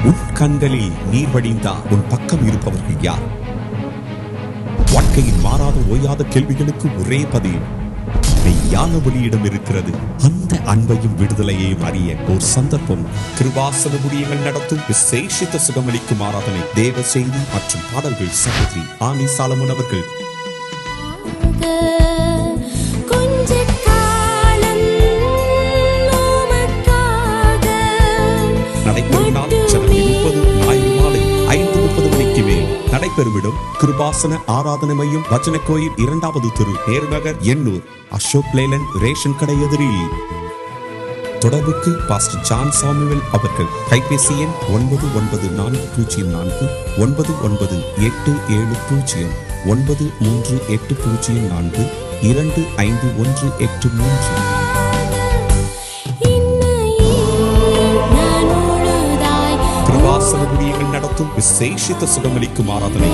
உன் கண்களில் நீர் வடிந்தா உன் பக்கம் இருப்பவர்கள் யார்? வாழ்க்கையில் மாறாத ஓயாத கேள்விகளுக்கு ஒரே பதில் மெய்யான ஒளியிடம் இருக்கிறது. அந்த அன்பையும் விடுதலையையும் அறிய ஒரு சந்தர்ப்பம். கிருபாசன ஊழியங்கள் நடத்தும் விசேஷித்த சுகமளிக்கும் ஆராதனை, தேவ செய்தி மற்றும் பாடல்கள். சகோதரி ஆனி சாலமன் அவர்கள். நடைபெறும் நாள் ஜனவரி 30 ஞாயிறு மாலை 5:30 மணிக்கு மேல் நடைபெறுமிடம் கிருபாசன ஆராதனை மையம், வச்சன கோயில், 2வது தெரு, நேருநகர், எண்ணூர், அசோக் லேலன் ரேஷன் கடை எதிரில். தொடர்புக்கு பாஸ்டர் ஜான் சாமுவேல் அவர்கள். கைபேசி எண் 994004 9987093804 25183. கிருபாசன ஊழியங்கள் நடத்தும் விசேஷித்த சுகமளிக்கும் ஆராதனை.